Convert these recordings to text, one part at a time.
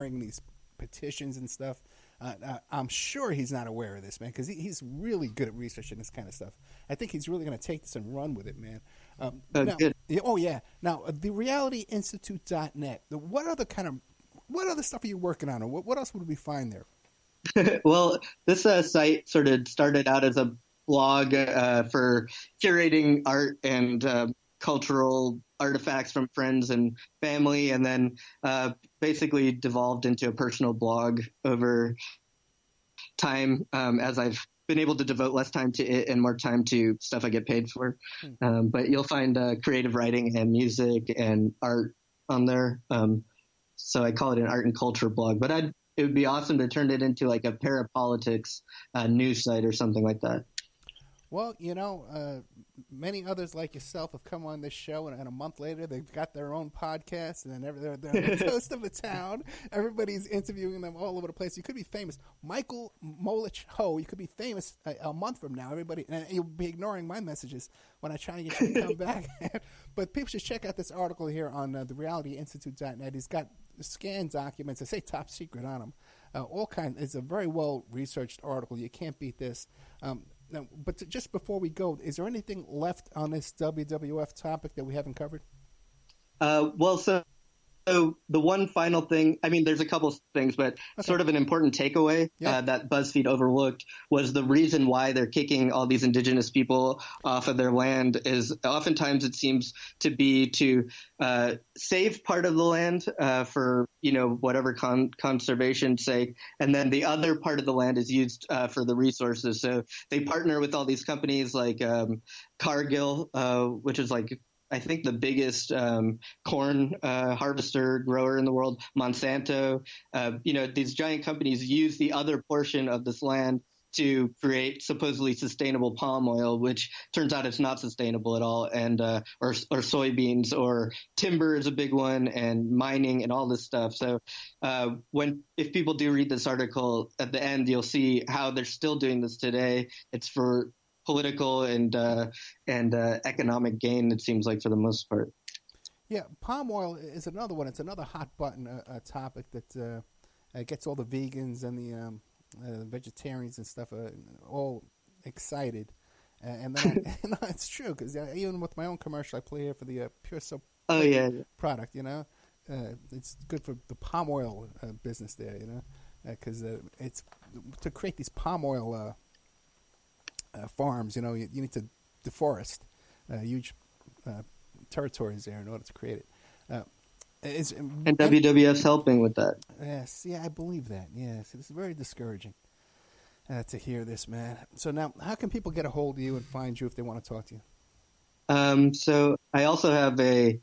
these petitions and stuff. I'm sure he's not aware of this, man, because he's really good at researching this kind of stuff. I think he's really going to take this and run with it, man. Now, Good. oh yeah. Now, the realityinstitute.net. What other stuff are you working on, or what else would we find there? Well, this site sort of started out as a blog for curating art and cultural artifacts from friends and family, and then basically devolved into a personal blog over time as I've been able to devote less time to it and more time to stuff I get paid for. But you'll find creative writing and music and art on there. So I call it an art and culture blog, but it would be awesome to turn it into like a parapolitics news site or something like that. Well, many others like yourself have come on this show, and a month later they've got their own podcast, and they're the toast of the town. Everybody's interviewing them all over the place. You could be famous. Michael Molitch-Hou, you could be famous a month from now. Everybody, and you'll be ignoring my messages when I try to get you to come back. But people should check out this article here on the realityinstitute.net. He's got scanned documents. I say top secret on them. All kinds. It's a very well-researched article. You can't beat this. Now, but just before we go, is there anything left on this WWF topic that we haven't covered? So the one final thing, I mean, there's a couple things, but sort of an important takeaway that BuzzFeed overlooked was the reason why they're kicking all these indigenous people off of their land is oftentimes it seems to be to save part of the land for, whatever conservation's sake. And then the other part of the land is used for the resources. So they partner with all these companies like Cargill, which is like, I think the biggest corn harvester grower in the world, Monsanto. These giant companies use the other portion of this land to create supposedly sustainable palm oil, which turns out it's not sustainable at all, and or soybeans, or timber is a big one, and mining and all this stuff. So if people do read this article at the end, you'll see how they're still doing this today. It's for political and economic gain, it seems like, for the most part. Yeah, palm oil is another one. It's another hot button topic that gets all the vegans and the vegetarians and stuff all excited. And then it's true, because even with my own commercial I play here for the Pure Soap product, it's good for the palm oil business there, because it's to create these palm oil farms, you need to deforest huge territories there in order to create it. And WWF's helping with that. Yes, yeah, I believe that. Yes, it's very discouraging to hear this, man. So now, how can people get a hold of you and find you if they want to talk to you? So I also have a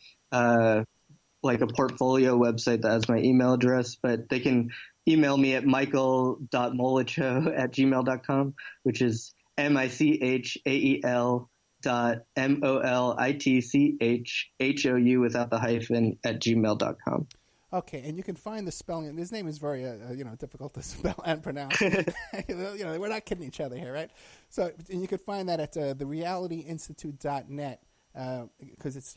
portfolio website that has my email address, but they can email me at michael.molitchhou@gmail.com, which is michael.molitchhou without the hyphen @gmail.com. Okay, and you can find the spelling. His name is very difficult to spell and pronounce. We're not kidding each other here, right? So, and you can find that at therealityinstitute.net because it's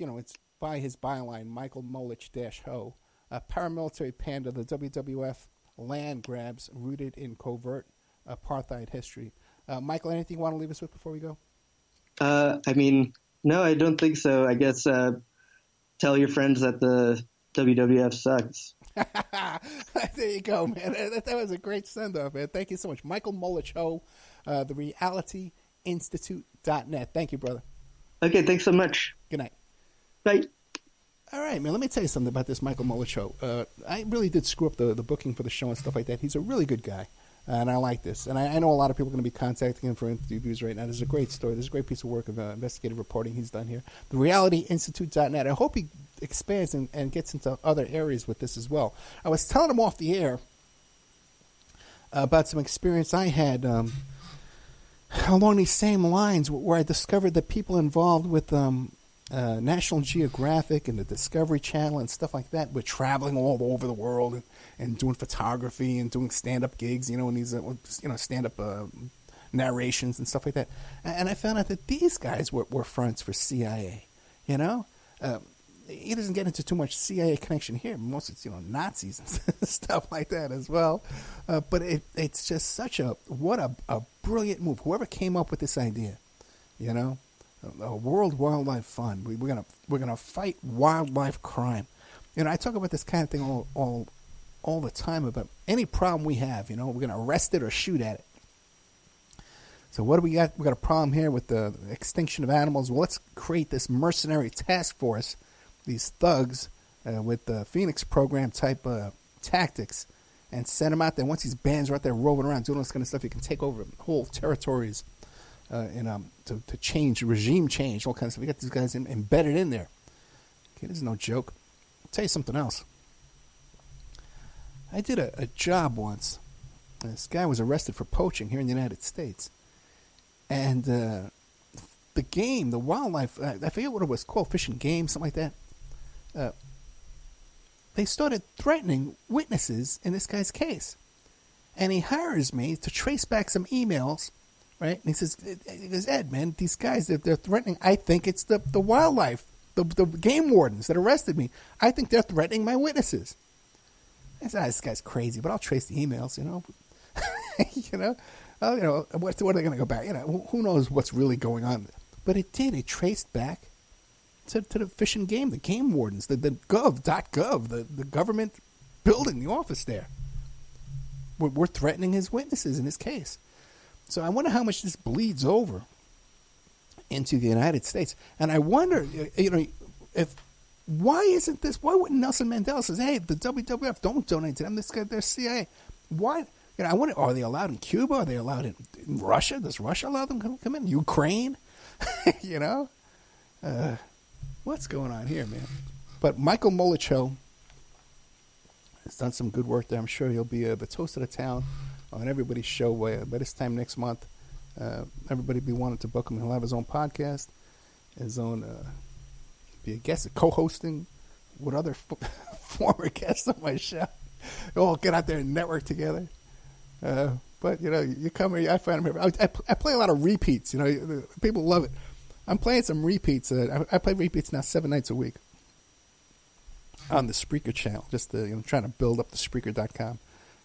by his byline, Michael Molitch-Hou, a paramilitary panda, the WWF land grabs rooted in covert apartheid history. Michael, anything you want to leave us with before we go? No, I don't think so. I guess tell your friends that the WWF sucks. There you go, man. That was a great send-off, man. Thank you so much. Michael Molitch-Hou, therealityinstitute.net. Thank you, brother. Okay, thanks so much. Good night. Bye. All right, man, let me tell you something about this Michael Molitch-Hou. I really did screw up the booking for the show and stuff like that. He's a really good guy. And I like this. And I know a lot of people are going to be contacting him for interviews right now. This is a great story. This is a great piece of work of investigative reporting he's done here. TheRealityInstitute.net. I hope he expands and gets into other areas with this as well. I was telling him off the air about some experience I had along these same lines where I discovered that people involved with National Geographic and the Discovery Channel and stuff like that were traveling all over the world and doing photography and doing stand-up gigs, and these stand-up narrations and stuff like that. And I found out that these guys were fronts for CIA, he doesn't get into too much CIA connection here. Most it's Nazis and stuff like that as well. But it's just such a brilliant move. Whoever came up with this idea, a World Wildlife Fund. We're gonna fight wildlife crime. I talk about this kind of thing all the time about any problem we have. We're gonna arrest it or shoot at it. So what do we got? We got a problem here with the extinction of animals. Well, let's create this mercenary task force, these thugs with the Phoenix program type tactics, and send them out there. Once these bands are out there roving around doing this kind of stuff, you can take over whole territories to change, regime change, all kinds of stuff. We got these guys embedded in there. Okay, this is no joke. I'll tell you something else. I did a job once. This guy was arrested for poaching here in the United States. And the wildlife, I forget what it was called, Fish and Game, something like that. They started threatening witnesses in this guy's case. And he hires me to trace back some emails, right? And he says, Ed, man, these guys, they're threatening, I think it's the wildlife, the game wardens that arrested me. I think they're threatening my witnesses. I said, this guy's crazy, but I'll trace the emails, what are they going to go back? Who knows what's really going on? But it did. It traced back to the Fish and Game, the game wardens, the gov, the government building, the office there. We're threatening his witnesses in his case. So I wonder how much this bleeds over into the United States. And I wonder, why wouldn't Nelson Mandela say, hey, the WWF, don't donate to them. They're CIA. Why? I wonder, are they allowed in Cuba? Are they allowed in Russia? Does Russia allow them to come in? Ukraine? What's going on here, man? But Michael Molitch-Hou has done some good work there. I'm sure he'll be the toast of the town on everybody's show by this time next month. Everybody be wanting to book him. He'll have his own podcast, his own, be a guest, co-hosting with other former guests on my show. They'll all get out there and network together. But you come here, I find them here. I play a lot of repeats. People love it. I'm playing some repeats. I play repeats now 7 nights a week on the Spreaker channel. Just trying to build up the Spreaker.com.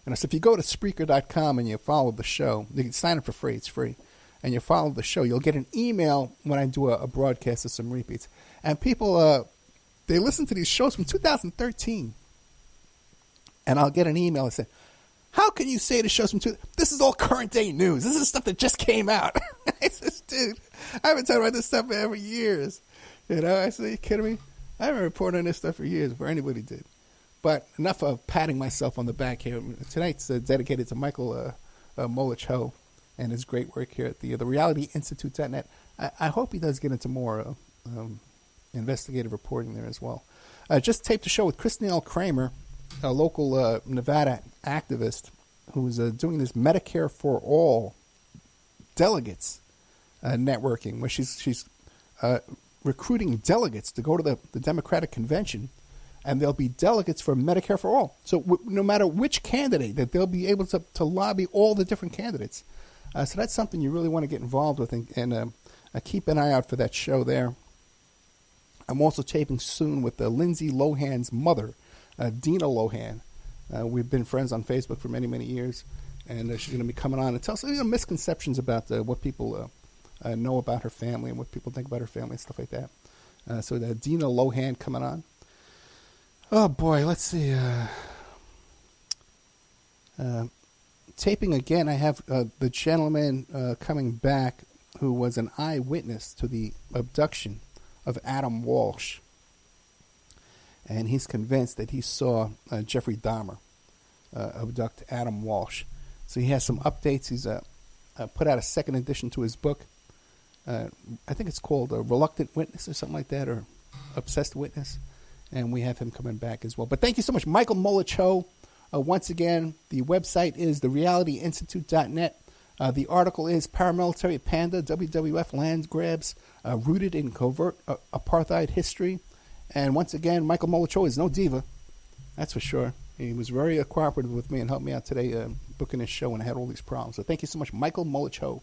And so if you go to Spreaker.com and you follow the show, you can sign up for free. It's free. And you follow the show, you'll get an email when I do a broadcast of some repeats. And people, they listen to these shows from 2013. And I'll get an email that says, how can you say the show's from this is all current day news. This is stuff that just came out. I said, dude, I've been talking about this stuff for years. I said, are you kidding me? I haven't reported on this stuff for years before anybody did. But enough of patting myself on the back here. Tonight's dedicated to Michael Molitch-Hou and his great work here at the realityinstitute.net. I hope he does get into more investigative reporting there as well. Just taped a show with Christine Kramer, a local Nevada activist who's doing this Medicare for All delegates networking, where she's recruiting delegates to go to the Democratic convention, and there'll be delegates for Medicare for All. So no matter which candidate, that they'll be able to lobby all the different candidates. So that's something you really want to get involved with, and keep an eye out for that show there. I'm also taping soon with Lindsay Lohan's mother, Dina Lohan. We've been friends on Facebook for many, many years, and she's going to be coming on and tell us misconceptions about what people know about her family and what people think about her family and stuff like that. So Dina Lohan coming on. Oh boy, let's see. Taping again, I have the gentleman coming back who was an eyewitness to the abduction of Adam Walsh. And he's convinced that he saw Jeffrey Dahmer abduct Adam Walsh. So he has some updates. He's put out a second edition to his book. I think it's called Reluctant Witness or something like that, or Obsessed Witness. And we have him coming back as well. But thank you so much, Michael Molitch-Hou. Once again, the website is therealityinstitute.net. The article is Paramilitary Panda, WWF Land Grabs, Rooted in Covert Apartheid History. And once again, Michael Molitch-Hou is no diva, that's for sure. He was very cooperative with me and helped me out today booking his show when I had all these problems. So thank you so much, Michael Molitch-Hou.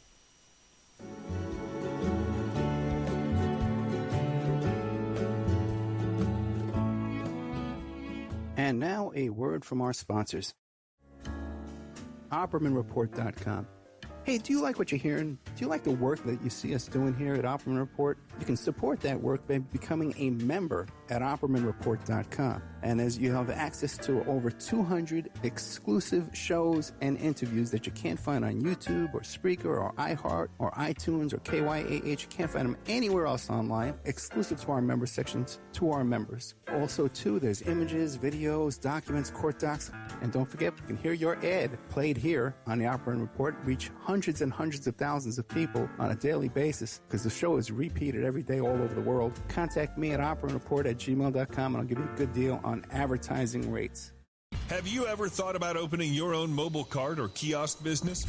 And now a word from our sponsors. OppermanReport.com. Hey, do you like what you're hearing? Do you like the work that you see us doing here at Opperman Report? You can support that work by becoming a member at OppermanReport.com. And as you have access to over 200 exclusive shows and interviews that you can't find on YouTube or Spreaker or iHeart or iTunes or KYAH. You can't find them anywhere else online, exclusive to our member sections, to our members. Also, too, there's images, videos, documents, court docs. And don't forget, you can hear your ad played here on the Opperman Report, reach hundreds and hundreds of thousands of people on a daily basis because the show is repeated every day all over the world. Contact me at oppermanreport@gmail.com and I'll give you a good deal on advertising rates. Have you ever thought about opening your own mobile cart or kiosk business?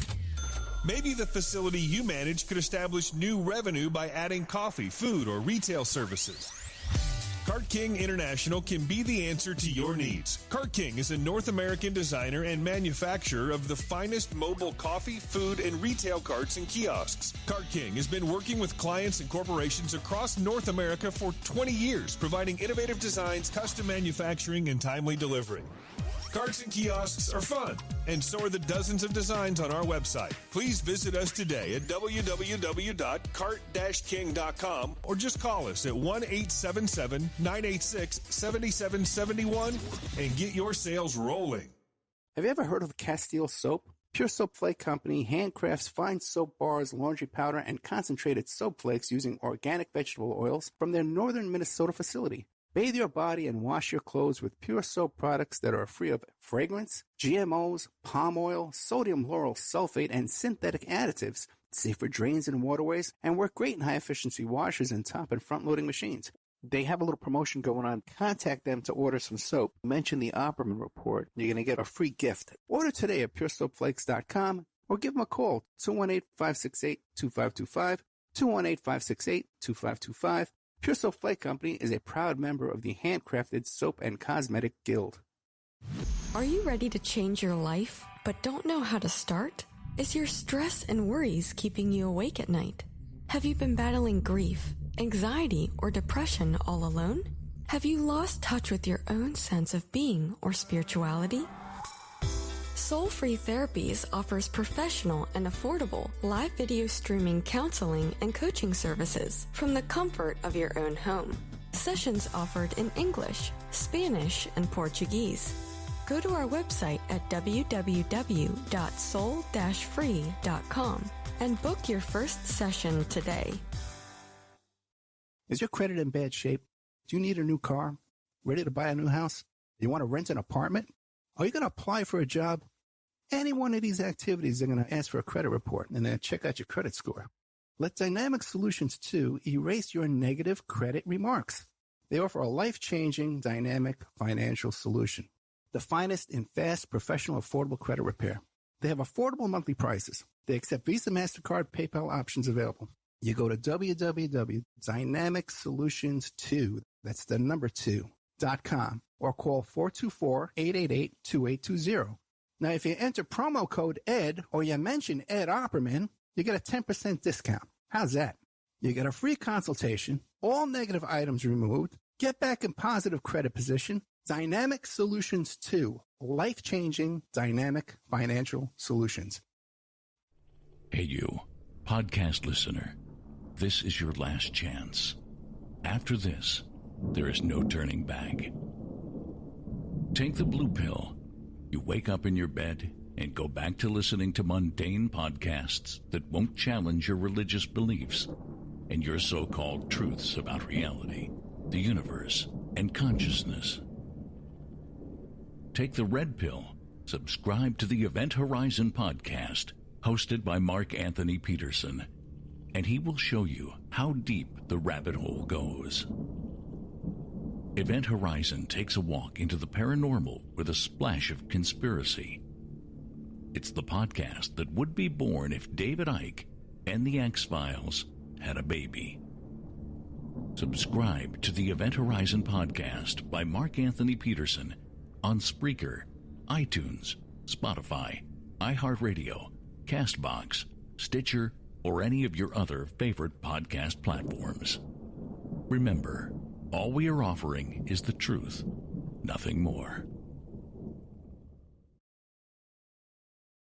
Maybe the facility you manage could establish new revenue by adding coffee, food, or retail services. Cart King International can be the answer to your needs. Cart King is a North American designer and manufacturer of the finest mobile coffee, food, and retail carts and kiosks. Cart King has been working with clients and corporations across North America for 20 years, providing innovative designs, custom manufacturing, and timely delivery. Carts and kiosks are fun, and so are the dozens of designs on our website. Please visit us today at www.cart-king.com or just call us at 1-877-986-7771 and get your sales rolling. Have you ever heard of Castile Soap? Pure Soap Flake Company handcrafts fine soap bars, laundry powder, and concentrated soap flakes using organic vegetable oils from their northern Minnesota facility. Bathe your body and wash your clothes with pure soap products that are free of fragrance, GMOs, palm oil, sodium lauryl sulfate, and synthetic additives. Safe for drains and waterways, and work great in high-efficiency washers and top and front-loading machines. They have a little promotion going on. Contact them to order some soap. Mention the Opperman Report. You're going to get a free gift. Order today at puresoapflakes.com or give them a call, 218-568-2525, 218-568-2525. Pure Soap Flake Company is a proud member of the Handcrafted Soap and Cosmetic Guild. Are you ready to change your life, but don't know how to start? Is your stress and worries keeping you awake at night? Have you been battling grief, anxiety, or depression all alone? Have you lost touch with your own sense of being or spirituality? Soul Free Therapies offers professional and affordable live video streaming counseling and coaching services from the comfort of your own home. Sessions offered in English, Spanish, and Portuguese. Go to our website at www.soul-free.com and book your first session today. Is your credit in bad shape? Do you need a new car? Ready to buy a new house? You want to rent an apartment? Are you going to apply for a job? Any one of these activities, they're going to ask for a credit report and then check out your credit score. Let Dynamic Solutions 2 erase your negative credit remarks. They offer a life-changing, dynamic financial solution. The finest in fast, professional, affordable credit repair. They have affordable monthly prices. They accept Visa, MasterCard, PayPal options available. You go to www.dynamicsolutions2, that's the number 2.com, or call 424-888-2820. Now, if you enter promo code ED or you mention Ed Opperman, you get a 10% discount. How's that? You get a free consultation, all negative items removed, get back in positive credit position. Dynamic Solutions 2, life-changing dynamic financial solutions. Hey you, podcast listener, this is your last chance. After this, there is no turning back. Take the blue pill. You wake up in your bed and go back to listening to mundane podcasts that won't challenge your religious beliefs and your so-called truths about reality, the universe, and consciousness. Take the red pill. Subscribe to the Event Horizon podcast, hosted by Mark Anthony Peterson, and he will show you how deep the rabbit hole goes. Event Horizon takes a walk into the paranormal with a splash of conspiracy. It's the podcast that would be born if David Icke and the X-Files had a baby. Subscribe to the Event Horizon podcast by Mark Anthony Peterson on Spreaker, iTunes, Spotify, iHeartRadio, CastBox, Stitcher, or any of your other favorite podcast platforms. Remember, all we are offering is the truth, nothing more.